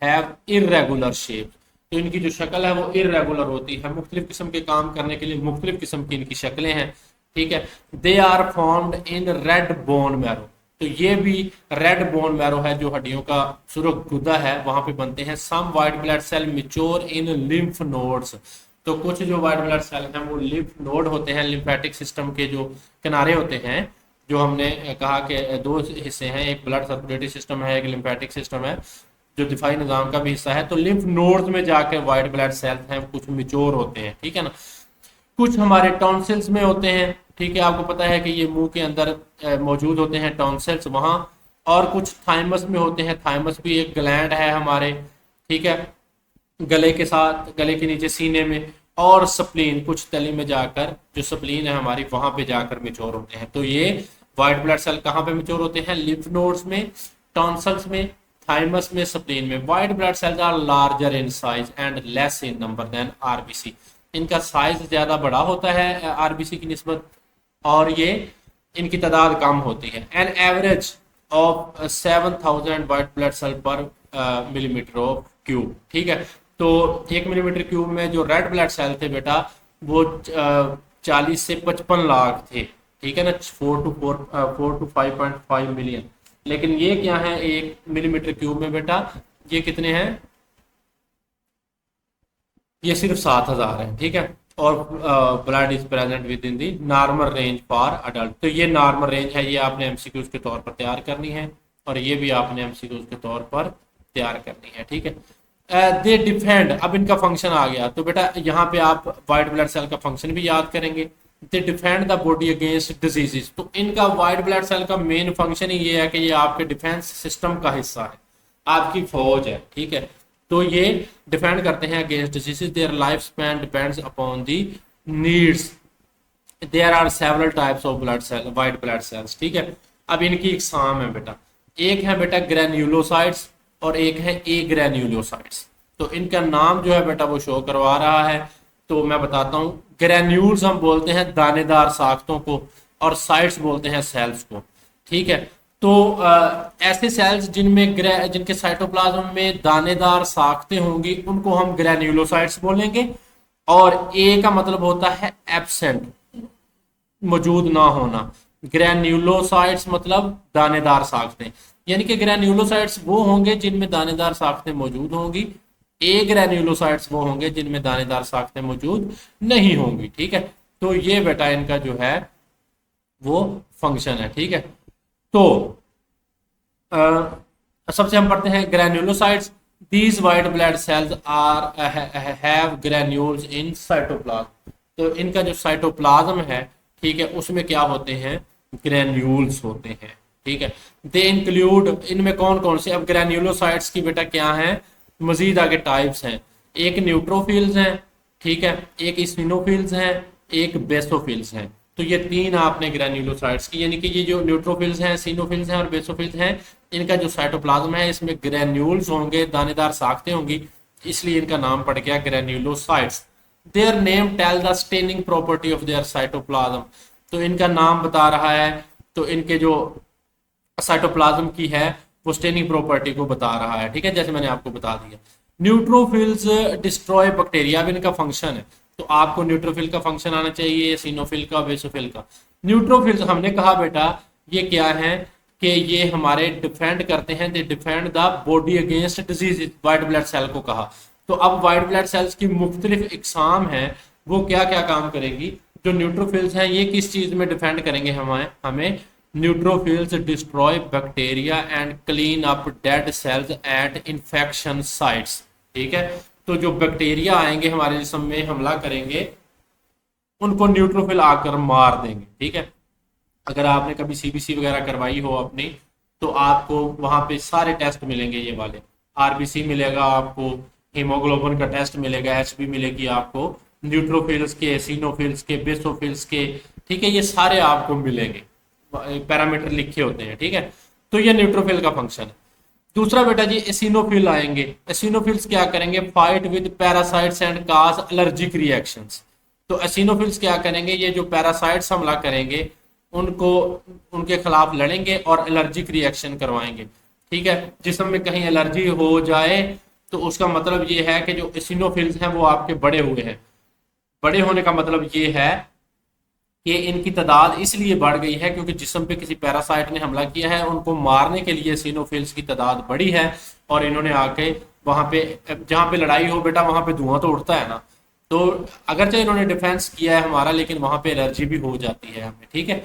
have irregular shape. तो इनकी जो शक्ल है वो इरेगुलर होती है, मुख्तलिफ किस्म के काम करने के लिए मुख्तलिफ किस्म की इनकी शक्लें हैं, ठीक है। They are formed in red bone marrow, तो ये भी रेड बोन मैरो है, जो हड्डियों का सुरख गुदा है वहां पे बनते हैं। सम व्हाइट ब्लड सेल मिच्योर इन लिम्फ नोड्स, तो कुछ जो व्हाइट ब्लड सेल हैं वो लिम्फ नोड होते हैं, लिम्फेटिक सिस्टम के जो किनारे होते हैं, जो हमने कहा कि 2 हिस्से हैं, एक ब्लड सर्कुलेटरी सिस्टम है, एक लिम्फेटिक सिस्टम है, जो दिफाई निजाम का भी हिस्सा है। तो लिम्फ नोड्स में जाकर व्हाइट ब्लड सेल्स हैं, कुछ मिच्योर होते हैं, ठीक है ना। कुछ हमारे टॉन्सिल्स में होते हैं, ठीक है, आपको पता है कि ये मुंह के अंदर मौजूद होते हैं टॉन्सिल्स वहां, और कुछ थाइमस में होते हैं, थाइमस भी एक ग्लैंड है हमारे, ठीक है, गले के साथ, गले के नीचे सीने में, और स्प्लीन कुछ तली में जाकर, जो स्प्लीन है हमारी, वहां पे जाकर मिच्योर होते हैं। तो ये व्हाइट ब्लड सेल कहाँ पे मिच्योर होते हैं, लिम्फ नोड्स में, टॉन्सिल्स में, थाइमस में, स्प्लीन में। White blood cells are larger in size and less in number than RBC, इनका साइज ज्यादा बड़ा होता है आरबीसी की निस्बत, और ये इनकी तादाद कम होती है। An average of 7000 white blood cell per millimetre of cube, ठीक है। तो 1 मिलीमीटर क्यूब में जो रेड ब्लड सेल थे बेटा, वो 40 से 55 लाख थे, ठीक है ना, 4 to 5.5 मिलियन। लेकिन ये क्या है 1 मिलीमीटर क्यूब में बेटा, ये कितने हैं, ये सिर्फ 7000 है, ठीक है। और blood is present with in the normal range for adult, तो ये नॉर्मल रेंज है, ये आपने एमसीक्यूज के तौर पर तैयार करनी है, और ये भी आपने एमसीक्यूज के तौर पर तैयार करनी है, ठीक है। दे डिफेंड, अब इनका फंक्शन आ गया, तो बेटा यहाँ पे आप व्हाइट ब्लड सेल का फंक्शन भी याद करेंगे। They defend the body against diseases. तो इनका वाइट ब्लड सेल का मेन फंक्शन ही ये है कि ये आपके डिफेंस सिस्टम का हिस्सा है, आपकी फौज है, ठीक है। तो ये डिफेंड करते हैं against diseases. Their life span depends upon the needs. There are several types of blood cell, white blood cells, ठीक है। अब इनकी इकसाम है बेटा, एक है बेटा ग्रेन्यूलोसाइट्स और एक है ए ग्रेन्यूलोसाइट्स। तो इनका नाम जो है बेटा वो शो करवा रहा है, तो मैं बताता हूँ। ग्रेन्यूल्स हम बोलते हैं दानेदार साख्तों को, और साइट्स बोलते हैं सेल्स को, ठीक है। तो ऐसे सेल्स जिनके साइटोप्लाज्म में दानेदार साख्तें होंगी उनको हम ग्रेन्यूलोसाइट्स बोलेंगे। और ए का मतलब होता है एब्सेंट, मौजूद ना होना। ग्रेन्यूलोसाइट्स मतलब दानेदार साख्तें, यानी कि ग्रेन्यूलोसाइट्स वो होंगे जिनमें दानेदार साख्तें मौजूद होंगी, ए ग्रेन्यूलोसाइट्स वो होंगे जिनमें दानेदार साख्तें मौजूद नहीं होंगी, ठीक है। तो ये बेटा इनका जो है वो फंक्शन है, ठीक है। तो सबसे हम पढ़ते हैं granulocytes. These white blood cells are have granules in cytoplasm. तो इनका जो साइटोप्लाज्म है, ठीक है, उसमें क्या होते हैं, ग्रेन्यूल्स होते हैं, ठीक है। दे इंक्लूड, इनमें कौन कौन से, अब ग्रेन्यूलोसाइट्स की बेटा क्या है, मजीद आगे टाइप्स हैं। एक न्यूट्रोफिल्स हैं, ठीक है, एक इसिनोफिल्स हैं, एक बेसोफिल्स हैं। तो ये तीन आपने ग्रेन्यूलोसाइट्स की, यानी कि ये जो न्यूट्रोफिल्स हैं, सिनोफिल्स हैं और बेसोफिल्स हैं, इनका जो साइटोप्लाज्म है इसमें ग्रेन्यूल्स होंगे, दानेदार साख्तें होंगी, इसलिए इनका नाम पड़ गया granulocytes. Their name tell the staining property of their cytoplasm. तो इनका नाम बता रहा है, तो इनके जो साइटोप्लाज्म की है वो स्टेनिंग प्रॉपर्टी को बता रहा है, ठीक है, जैसे मैंने आपको बता दिया। न्यूट्रोफिल्स डिस्ट्रॉय बैक्टीरिया, अब इनका फंक्शन है, तो आपको न्यूट्रोफिल का फंक्शन आना चाहिए, सिनोफिल का, बेसोफिल का। न्यूट्रोफिल्स हमने कहा बेटा ये क्या है कि ये हमारे डिफेंड करते हैं, they defend the body against disease, white blood cell को कहा। तो अब वाइट ब्लड सेल्स की मुख्तलिफ इकसाम है, वो क्या क्या काम करेगी। जो न्यूट्रोफिल्स हैं ये किस चीज में डिफेंड करेंगे हमें neutrophils destroy bacteria and clean up dead cells at infection sites, ठीक है। तो जो बैक्टीरिया आएंगे हमारे जिस्म में हमला करेंगे, उनको न्यूट्रोफिल आकर मार देंगे, ठीक है। अगर आपने कभी सीबीसी वगैरह करवाई हो अपनी, तो आपको वहां पे सारे टेस्ट मिलेंगे, ये वाले आरबीसी मिलेगा आपको, हीमोग्लोबिन का टेस्ट मिलेगा, एचबी मिलेगी आपको, न्यूट्रोफिल्स के, सिनोफिल्स के, बेसोफिल्स के, ठीक है, ये सारे आपको मिलेंगे, पैरामीटर लिखे होते हैं, ठीक है। तो ये न्यूट्रोफिल का फंक्शन है। दूसरा बेटा जी एसिनोफिल आएंगे। एसिनोफिल्स क्या करेंगे, fight with parasites and cause allergic reactions. तो एसिनोफिल्स क्या करेंगे, ये जो पैरासाइट्स हमला करेंगे उनको, उनके खिलाफ लड़ेंगे और एलर्जिक रिएक्शन करवाएंगे, ठीक है। जिस्म में कहीं एलर्जी हो जाए तो उसका मतलब ये है कि जो एसिनोफिल्स हैं वो आपके बड़े हुए हैं। बड़े होने का मतलब ये है कि इनकी तादाद इसलिए बढ़ गई है क्योंकि जिस्म पे किसी पैरासाइट ने हमला किया है, उनको मारने के लिए एसिनोफिल्स की तादाद बढ़ी है, और इन्होंने आके वहां पे, जहां पे लड़ाई हो बेटा वहां पे धुआं तो उड़ता है ना, तो अगरचे इन्होंने डिफेंस किया है हमारा, लेकिन वहां पे एलर्जी भी हो जाती है हमें, ठीक है।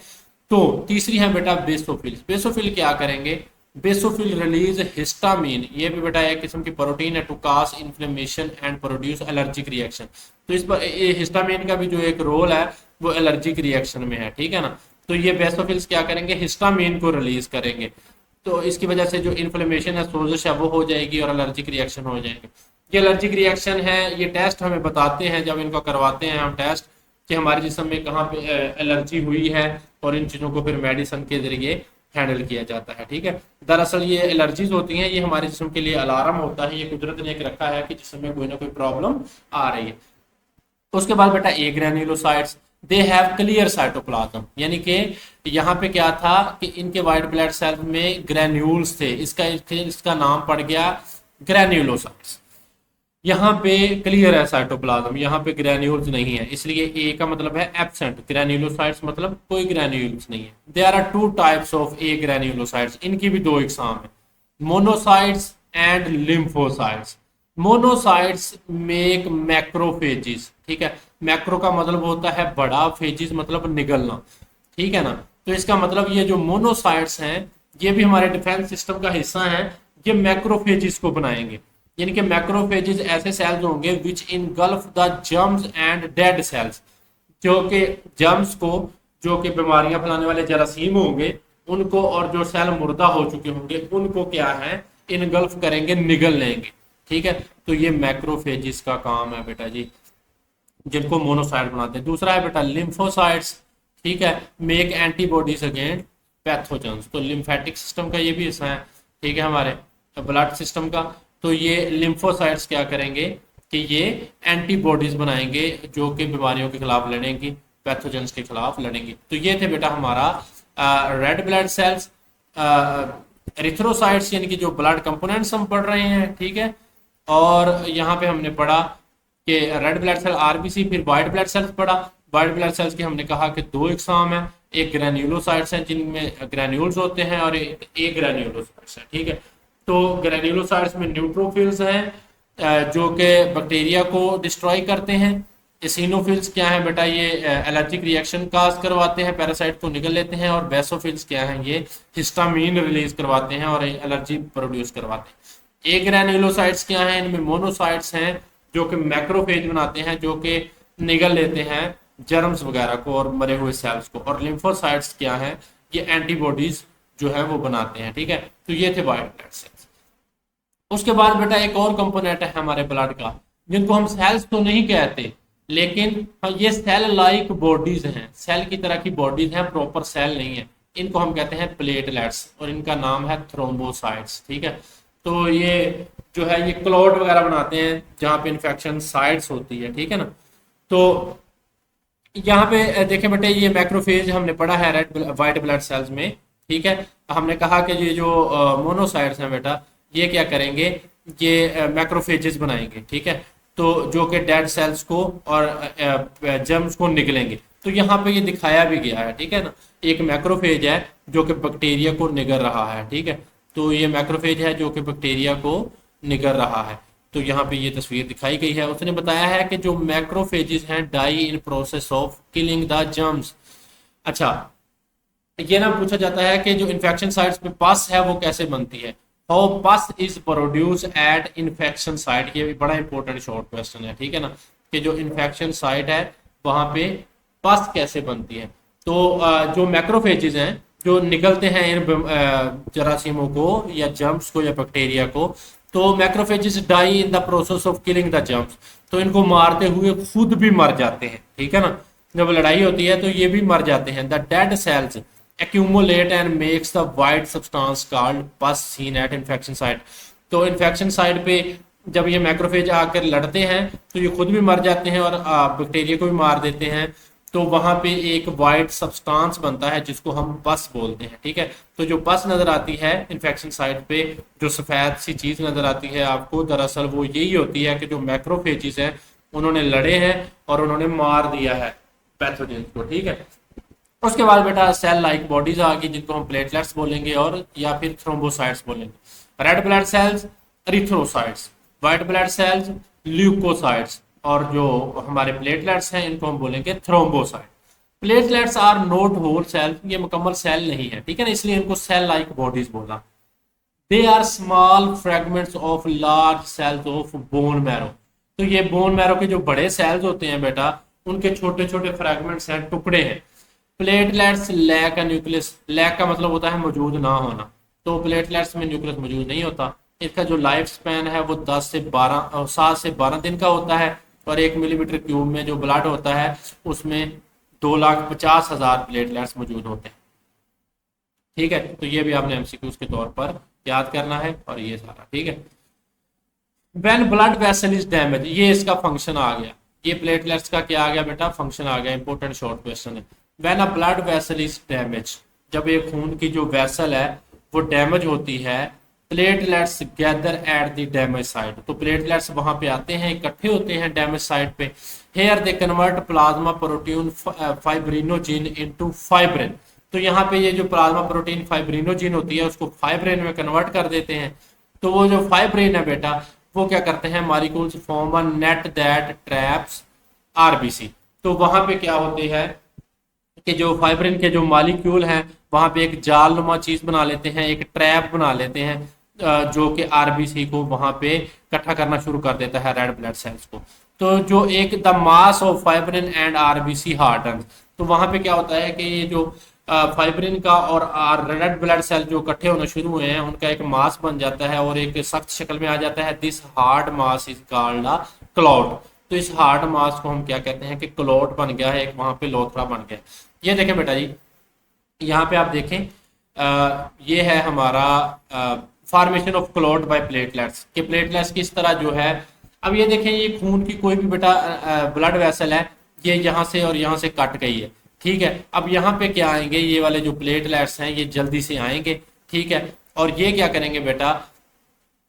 तो तीसरी है बेटा बेसोफिल्स। बेसोफिल क्या करेंगे, बेसोफिल रिलीज हिस्टामीन, ये भी बेटा एक किस्म की प्रोटीन है, to cause inflammation and produce allergic reaction. तो इस पर हिस्टामीन का भी जो एक रोल है वो एलर्जिक रिएक्शन में है, ठीक है ना। तो ये बेसोफिल्स क्या करेंगे, हिस्टामीन को रिलीज करेंगे, तो इसकी वजह से जो इन्फ्लेमेशन है, सोजिश है, वो हो जाएगी और एलर्जिक रिएक्शन हो जाएंगे। ये एलर्जिक रिएक्शन है, ये टेस्ट हमें बताते हैं जब इनको करवाते हैं हम टेस्ट, कि हमारे जिस्म में कहाँ पे एलर्जी हुई है, और इन चीज़ों को फिर मेडिसिन के जरिए हैंडल किया जाता है, ठीक है। दरअसल ये एलर्जीज होती हैं, ये हमारे जिस्म के लिए अलार्म होता है, ये कुदरत ने एक रखा है कि जिस्म में कोई ना कोई प्रॉब्लम आ रही है। उसके बाद बेटा agranulocytes, they have clear cytoplasm, यानी कि यहाँ पे क्या था कि इनके वाइट ब्लड सेल में ग्रेन्यूल्स थे, इसका नाम पड़ गया ग्रेन्यूलोसाइट्स। यहाँ पे क्लियर है साइटोप्लाज्म, यहाँ पे ग्रेन्यूल्स नहीं है, इसलिए ए का मतलब है एब्सेंट, ग्रेन्यूलोसाइट्स मतलब कोई ग्रेन्यूल्स नहीं है। There are two types of agranulocytes, इनकी भी दो इकसाम है, monocytes and lymphocytes. Monocytes make macrophages, ठीक है, मैक्रो का मतलब होता है बड़ा, फेजिस मतलब निगलना, ठीक है ना। तो इसका मतलब ये जो मोनोसाइट्स हैं ये भी हमारे डिफेंस सिस्टम का हिस्सा हैं, ये मैक्रोफेजिस को बनाएंगे, यानी कि मैक्रोफेजिस ऐसे सेल्स होंगे which engulf the germs and dead cells, जो कि जर्म्स को, जो कि बीमारियां फैलाने वाले जरासीम होंगे उनको, और जो सेल मुर्दा हो चुके होंगे उनको क्या है, इनगल्फ करेंगे, निगल लेंगे। ठीक है, तो ये मैक्रोफेजिस का काम है बेटा जी, जिनको मोनोसाइट बनाते हैं। दूसरा है बेटा लिम्फोसाइट्स। ठीक है, मेक एंटीबॉडीज अगेंस्ट पैथोजेंस। तो लिम्फेटिक सिस्टम का ये भी हिस्सा है, ठीक है, हमारे ब्लड सिस्टम का। तो ये लिम्फोसाइट्स क्या करेंगे कि ये एंटीबॉडीज बनाएंगे जो कि बीमारियों के खिलाफ लड़ेंगी, पैथोजेंस के खिलाफ लड़ेंगी। तो ये थे बेटा हमारा रेड ब्लड सेल्स। एरिथ्रोसाइट्स यानी कि जो ब्लड कंपोनेंट्स हम पढ़ रहे हैं, ठीक है। और यहाँ पे हमने पढ़ा कि रेड ब्लड सेल आरबीसी, फिर व्हाइट ब्लड सेल्स पढ़ा। व्हाइट ब्लड सेल्स की हमने कहा कि दो इकसाम है, एक ग्रेन्युलोसाइट्स हैं जिनमें ग्रेन्यूल्स होते हैं, और एक ग्रेन्युलोसाइट्स है। ठीक है, तो ग्रेन्युलोसाइट्स में न्यूट्रोफिल्स हैं जो कि बैक्टीरिया को डिस्ट्रॉय करते हैं। एसिनोफिल्स क्या है बेटा, ये एलर्जिक रिएक्शन काज करवाते हैं, पैरासाइट को निगल लेते हैं। और बेसोफिल्स क्या है, ये हिस्टामीन रिलीज करवाते हैं और एलर्जी प्रोड्यूस करवाते हैं। ए ग्रेन्युलोसाइट्स क्या है, इनमें मोनोसाइट्स हैं जो कि मैक्रोफेज बनाते हैं, जो कि निगल लेते हैं जर्म्स वगैरह को और मरे हुए सेल्स को। और लिम्फोसाइट्स क्या है, ये एंटीबॉडीज जो है वो बनाते हैं। ठीक है, तो ये थे व्हाइट ब्लड सेल्स। उसके बाद बेटा एक और कंपोनेंट है हमारे ब्लड का, जिनको हम सेल्स तो नहीं कहते, लेकिन हाँ ये सेल लाइक बॉडीज हैं, सेल की तरह की बॉडीज हैं, प्रॉपर सेल नहीं है। इनको हम कहते हैं प्लेटलेट्स, और इनका नाम है थ्रोम्बोसाइट्स। ठीक है, तो ये जो है ये क्लॉट वगैरह बनाते हैं जहाँ पे इन्फेक्शन साइट्स होती है। ठीक है ना, तो यहाँ पे देखें बेटे, ये मैक्रोफेज हमने पढ़ा है रेड व्हाइट ब्लड सेल्स में। ठीक है, हमने कहा कि ये जो मोनोसाइट्स हैं बेटा, ये क्या करेंगे, ये मैक्रोफेजेस बनाएंगे। ठीक है, तो जो कि डेड सेल्स को और जर्म्स को निगलेंगे। तो यहाँ पे ये दिखाया भी गया है। ठीक है ना, एक मैक्रोफेज है जो कि बैक्टीरिया को निगल रहा है। ठीक है, तो ये मैक्रोफेज है जो कि बैक्टीरिया को निगल रहा है। तो यहाँ पे ये तस्वीर दिखाई गई है। उसने बताया है कि जो मैक्रोफेजेस हैं die in process of killing the germs. अच्छा, ये ना पूछा जाता है कि जो इन्फेक्शन साइट्स पे पस है वो कैसे बनती है। हाउ पस is produce at infection site, ये भी बड़ा इंपॉर्टेंट शॉर्ट क्वेश्चन है। ठीक है ना, कि जो इन्फेक्शन साइट है वहां पे पस कैसे बनती है। तो जो मैक्रोफेजेस हैं जो निकलते हैं इन जरासीमों को या जर्म्स को या बैक्टीरिया को, तो macrophages die in the process of killing the germs. तो इनको मारते हुए खुद भी मर जाते हैं। ठीक है ना, जब लड़ाई होती है तो ये भी मर जाते हैं। The dead cells accumulate and makes the white substance called pus seen at infection site। तो इन्फेक्शन साइट पे जब ये मैक्रोफेज आकर लड़ते हैं तो ये खुद भी मर जाते हैं और बैक्टीरिया को भी मार देते हैं। तो वहां पे एक वाइट सब्सटेंस बनता है जिसको हम पस बोलते हैं। ठीक है, तो जो पस नजर आती है इन्फेक्शन साइट पे, जो सफेद सी चीज नजर आती है आपको, दरअसल वो यही होती है कि जो मैक्रोफेजेस हैं उन्होंने लड़े हैं और उन्होंने मार दिया है पैथोजेन को। ठीक है, उसके बाद बेटा सेल लाइक बॉडीज आ गई जिनको हम प्लेटलेट्स बोलेंगे और या फिर थ्रोम्बोसाइट्स बोलेंगे। Red blood cells erythrocytes, white blood cells leukocytes, और जो हमारे प्लेटलेट्स हैं इनको हम बोलेंगे thrombocyte. Platelets are not whole cell, ये मुकम्मल सेल नहीं है। ठीक है ना, इसलिए इनको सेल लाइक बॉडीज बोला। They are small fragments of large cells of bone marrow. तो ये बोन मैरो के जो बड़े सेल्स होते हैं बेटा, उनके छोटे छोटे फ्रेगमेंट्स हैं, टुकड़े हैं। प्लेटलेट्स लैक न्यूक्लियस, लैक का मतलब होता है मौजूद ना होना, तो प्लेटलेट्स में न्यूक्लियस मौजूद नहीं होता। इसका जो लाइफ स्पैन है वो 7 से 12 दिन का होता है, और 1 मिलीमीटर क्यूब में जो ब्लड होता है उसमें 2,50,000 प्लेटलेट्स मौजूद होते हैं। ठीक है, तो ये भी आपने एमसीक्यूज के तौर पर याद करना है, और ये सारा ठीक है। When blood vessel is damage, ये इसका फंक्शन आ गया, ये प्लेटलेट्स का क्या आ गया बेटा, फंक्शन आ गया। इंपॉर्टेंट शॉर्ट क्वेश्चन है। When a blood vessel is damage, जब एक खून की जो वेसल है वो डैमेज होती है, platelets gather at the damage site. तो प्लेटलेट्स वहां पे आते हैं, इकट्ठे होते हैं डैमेज साइट पे। Here they convert plasma protein fibrinogen into fibrin. तो यहाँ पे ये जो प्लाज्मा प्रोटीन फाइब्रिनोजिन होती है उसको फाइब्रिन में कन्वर्ट कर देते हैं। तो वो जो फाइब्रिन है बेटा वो क्या करते हैं, molecules form a net that traps RBC. तो वहां पे क्या होती है कि जो फाइब्रिन के जो मॉलिक्यूल हैं वहां पे एक जालनुमा चीज बना लेते हैं, एक ट्रैप बना लेते हैं, जो कि आरबीसी को वहां पे इकट्ठा करना शुरू कर देता है रेड ब्लड सेल्स को। तो जो एक the mass of fibrin and RBC harden, तो वहां पे क्या होता है कि ये जो फाइब्रिन का और रेड ब्लड सेल जो इकट्ठे होना शुरू हुए हैं उनका एक मास बन जाता है और एक सख्त शक्ल में आ जाता है। This hard mass is called a clot. तो इस हार्ड मास को हम क्या कहते हैं कि क्लॉट बन गया है, एक वहां पे लोथड़ा बन गया। ये देखें बेटा जी, यहाँ पे आप देखें ये है हमारा formation of clot by platelets, कि प्लेटलेट्स किस तरह जो है। अब ये देखें, ये खून की कोई भी बेटा ब्लड वेसल है, ये यहाँ से और यहाँ से कट गई है, ठीक है। अब यहाँ पे क्या आएंगे, ये वाले जो प्लेटलेट्स हैं ये जल्दी से आएंगे, ठीक है। और ये क्या करेंगे बेटा,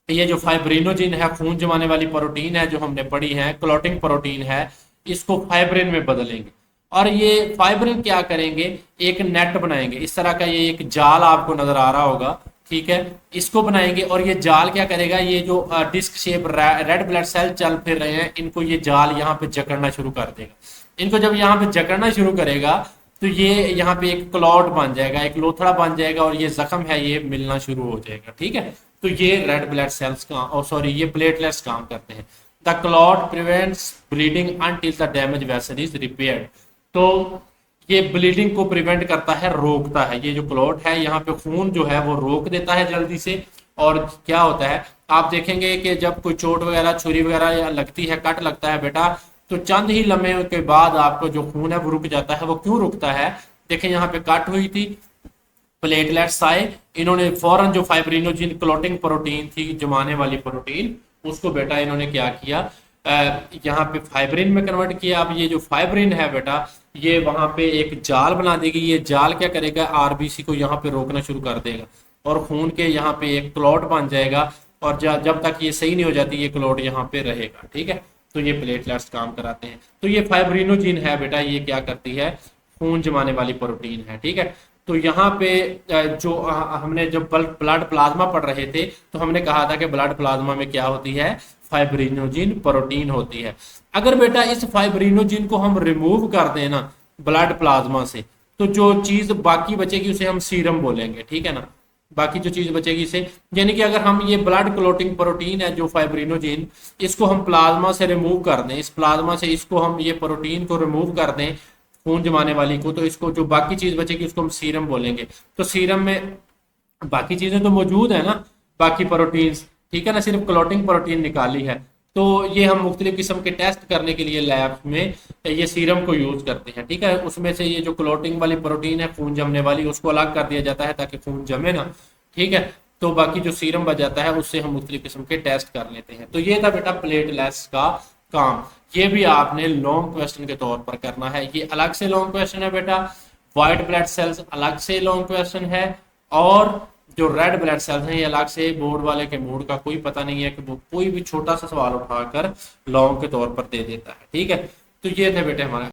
ये जो फाइब्रिनोजिन है, खून जमाने वाली प्रोटीन है जो हमने पढ़ी है, क्लॉटिंग प्रोटीन है, इसको फाइब्रिन में बदलेंगे। और ये फाइब्रिन क्या करेंगे, एक नेट बनाएंगे इस तरह का, ये एक जाल आपको नजर आ रहा होगा, ठीक है। इसको बनाएंगे और ये जाल क्या करेगा, ये जो disc shape red blood cell चल फिर रहे हैं, इनको ये जाल यहाँ पे जकड़ना शुरू कर देगा। इनको जब यहाँ पे जकड़ना शुरू करेगा तो ये यहाँ पे एक क्लॉट बन जाएगा, एक लोथड़ा बन जाएगा और ये जख्म है ये मिलना शुरू हो जाएगा, ठीक है। तो ये रेड ब्लड सेल्स का सॉरी ये प्लेटलेट्स काम करते हैं। The clot prevents bleeding until the damage vessel is repaired. तो ये ब्लीडिंग को प्रिवेंट करता है, रोकता है। ये जो क्लॉट है यहाँ पे खून जो है वो रोक देता है जल्दी से। और क्या होता है, आप देखेंगे कि जब कोई चोट वगैरह, छुरी वगैरह लगती है, कट लगता है बेटा, तो चंद ही लम्हे के बाद आपको जो खून है वो रुक जाता है। वो क्यों रुकता है, देखें यहाँ पे कट हुई थी, प्लेटलेट्स आए, इन्होंने फौरन जो फाइब्रिनोजिन क्लॉटिंग प्रोटीन थी, जमाने वाली प्रोटीन, उसको बेटा इन्होंने क्या किया, यहाँ पे फाइब्रिन में कन्वर्ट किया। अब ये जो फाइब्रिन है बेटा, ये वहां पे एक जाल बना देगी। ये जाल क्या करेगा, आरबीसी को यहाँ पे रोकना शुरू कर देगा और खून के यहाँ पे एक क्लॉट बन जाएगा। और जब तक ये सही नहीं हो जाती, ये क्लॉट यहाँ पे रहेगा, ठीक है। तो ये प्लेटलेट्स काम कराते हैं। तो ये फाइब्रिनोजिन है बेटा, ये क्या करती है, खून जमाने वाली प्रोटीन है, ठीक है। तो यहाँ पे जो हमने जब ब्लड प्लाज्मा पढ़ रहे थे तो हमने कहा था कि ब्लड प्लाज्मा में क्या होती है, फाइब्रिनोजिन प्रोटीन होती है। अगर बेटा इस फाइब्रिनोजिन को हम रिमूव कर दें ना ब्लड प्लाज्मा से, तो जो चीज बाकी बचेगी उसे हम सीरम बोलेंगे, ठीक है ना। बाकी जो चीज बचेगी इसे, यानी कि अगर हम ये ब्लड क्लोटिंग प्रोटीन है जो फाइब्रिनोजिन, इसको हम प्लाज्मा से रिमूव कर दें, इस प्लाज्मा से इसको हम ये प्रोटीन को रिमूव कर दें, खून जमाने वाली को, तो इसको जो बाकी चीज बचेगी उसको हम सीरम बोलेंगे। तो सीरम में बाकी चीजें तो मौजूद है ना, बाकी प्रोटीन्स, ठीक है ना, सिर्फ क्लोटिंग प्रोटीन निकाली है। तो ये हम मुख्तलिफ किस्म के टेस्ट करने के लिए लैब में ये सीरम को यूज करते हैं, ठीक है। उसमें से ये जो क्लोटिंग वाली प्रोटीन है, खून जमने वाली, उसको अलग कर दिया जाता है ताकि खून जमे ना, ठीक है। तो बाकी जो सीरम बच जाता है उससे हम मुख्तलिफ किस्म के टेस्ट कर लेते हैं। तो ये था बेटा प्लेटलेट्स का काम। ये भी आपने लॉन्ग क्वेश्चन के तौर पर करना है, ये अलग से लॉन्ग क्वेश्चन है बेटा। व्हाइट ब्लड सेल्स अलग से लॉन्ग क्वेश्चन है, और जो रेड ब्लड सेल्स हैं ये अलग से। बोर्ड वाले के मूड का कोई पता नहीं है कि वो कोई भी छोटा सा सवाल उठाकर लॉन्ग के तौर पर दे देता है, ठीक है। तो ये थे बेटे हमारा